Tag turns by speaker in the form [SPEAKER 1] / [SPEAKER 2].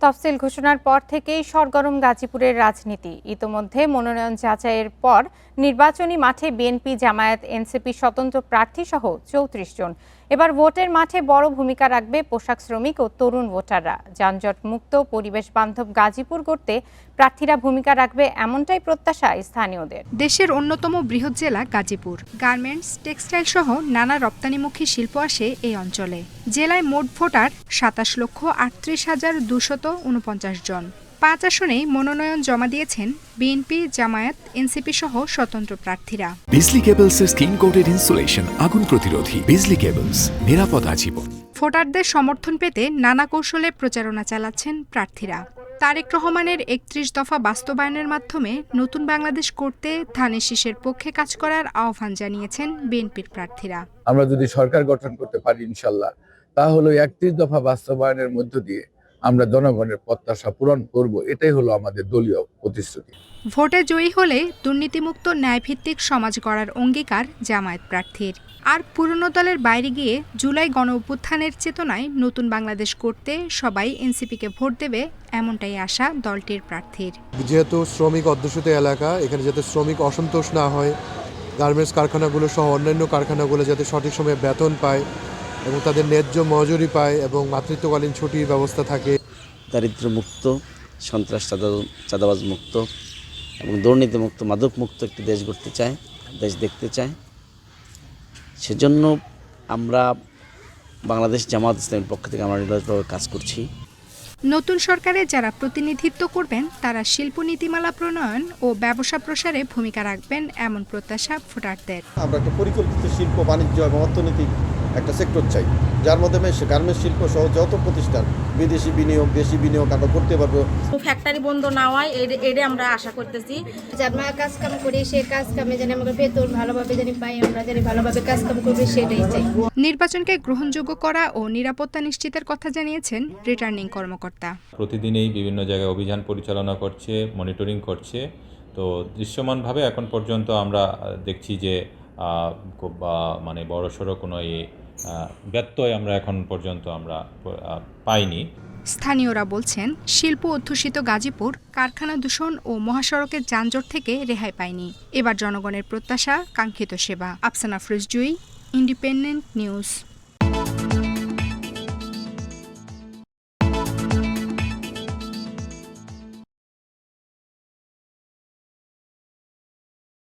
[SPEAKER 1] তফসিল ঘোষণার পর থেকেই সরগরম গাজীপুরের রাজনীতি। ইতোমধ্যে মনোনয়ন যাচাইয়ের পর নির্বাচনী মাঠে বিএনপি, জামায়াত, এনসিপি স্বতন্ত্র প্রার্থী সহ ৩৪ জন। এবার ভোটের মাঠে বড় ভূমিকা রাখবে পোশাক শ্রমিক ও তরুণ ভোটাররা। যানজট মুক্ত, পরিবেশ বান্ধব গাজীপুর গড়তে প্রার্থীরা ভূমিকা রাখবে এমনটাই প্রত্যাশা স্থানীয়দের।
[SPEAKER 2] দেশের অন্যতম বৃহৎ জেলা গাজীপুর। গার্মেন্টস, টেক্সটাইল সহ নানা রপ্তানিমুখী শিল্প আসে এই অঞ্চলে। জেলায় মোট ভোটার ২৭,৩৮,২৪৯ জন। ৫ আসনেই মনোনয়ন জমা দিয়েছেন বিএনপি, জামায়াত, এনসিপি সহ স্বতন্ত্র প্রার্থীরা।
[SPEAKER 3] বিজলি কেবলসের স্কিন কোটেড ইনসুলেশন আগুন প্রতিরোধী। বিজলি কেবলস, নিরাপদ আজীবন।
[SPEAKER 2] ভোটারদের সমর্থন পেতে নানা কৌশলে প্রচারণা চালাচ্ছেন প্রার্থীরা। তারেক রহমানের ৩১ দফা বাস্তবায়নের মাধ্যমে নতুন বাংলাদেশ করতে ধানের শীষের পক্ষে কাজ করার আহ্বান জানিয়েছেন বিএনপির প্রার্থীরা।
[SPEAKER 4] আমরা যদি সরকার গঠন করতে পারি ইনশাল্লাহ, তাহলে ৩১ দফা বাস্তবায়নের মধ্য দিয়ে আমরা জনগণের প্রত্যাশা পূরণ করব। এটাই হলো আমাদের দলীয় প্রতিশ্রুতি।
[SPEAKER 2] ভোটে জয়ী হলে দুর্নীতিমুক্ত ন্যায়ভিত্তিক সমাজ গড়ার অঙ্গীকার জামায়াত প্রার্থীর। আর পুরনো দলের বাইরে গিয়ে জুলাই গণ অভ্যুত্থানের চেতনায় নতুন বাংলাদেশ করতে সবাই এনসিপিকে ভোট দেবে, এমনটাই আশা দলটির প্রার্থীর।
[SPEAKER 5] যেহেতু শ্রমিক অধ্যুষিত এলাকা, এখানে যাতে শ্রমিক অসন্তোষ না হয়, গার্মেন্টস কারখানাগুলো সহ অন্যান্য কারখানাগুলো যাতে সঠিক সময়ে বেতন পায় এবং তাদের ন্যায্য মজুরি পায় এবং মাতৃত্বকালীন ছুটির ব্যবস্থা থাকে।
[SPEAKER 6] দারিদ্র্যমুক্ত, সন্ত্রাস চাঁদাবাজ মুক্ত এবং দুর্নীতিমুক্ত, মাদকমুক্ত একটি দেশ গড়তে চায়, দেশ দেখতে চায়। সেজন্য আমরা বাংলাদেশ জামায়াত ইসলামীর পক্ষ থেকে আমরা নিরলসভাবে কাজ করছি।
[SPEAKER 2] নতুন সরকারে যারা প্রতিনিধিত্ব করবেন তারা শিল্প নীতিমালা প্রণয়ন ও ব্যবসা প্রসারে ভূমিকা রাখবেন, এমন প্রত্যাশা ভোটারদের।
[SPEAKER 7] আমরা একটা পরিকল্পিত শিল্প, বাণিজ্য এবং অর্থনৈতিক একটা সেক্টর চাই, যার মাধ্যমে গার্মেন্টস শিল্প সহ যত প্রতিষ্ঠান বিদেশি বিনিয়োগ, দেশি বিনিয়োগ আমরা করতে পারবো।
[SPEAKER 8] ফ্যাক্টরি বন্ধ না হয় এটা আমরা আশা করতেছি।
[SPEAKER 9] আমরা কাজ কাম করি, সে কাজ কামে যেন আমাদের বেতন ভালোভাবে জানি পাই, আমরা জানি ভালোভাবে কাজ কাম করবে, সেটাই চাই।
[SPEAKER 2] নির্বাচনকে গ্রহণযোগ্য করা ও নিরাপত্তা নিশ্চিতের কথা জানিয়েছেন রিটার্নিং কর্মকর্তা।
[SPEAKER 10] প্রতিদিনই বিভিন্ন জায়গায় অভিযান পরিচালনা করছে, মনিটরিং করছে। তো দৃশ্যমানভাবে এখন পর্যন্ত আমরা দেখছি যে খুব মানে বড়সড় কোনো ব্যত্যয় আমরা এখন পর্যন্ত আমরা পাইনি।
[SPEAKER 2] স্থানীয়রা বলছেন, শিল্প অধ্যুষিত গাজীপুর কারখানা দূষণ ও মহাসড়কের যানজট থেকে রেহাই পায়নি। এবার জনগণের প্রত্যাশা, কাঙ্ক্ষিত সেবা। আফসানা ফিরোজ জুই, ইন্ডিপেন্ডেন্ট নিউজ।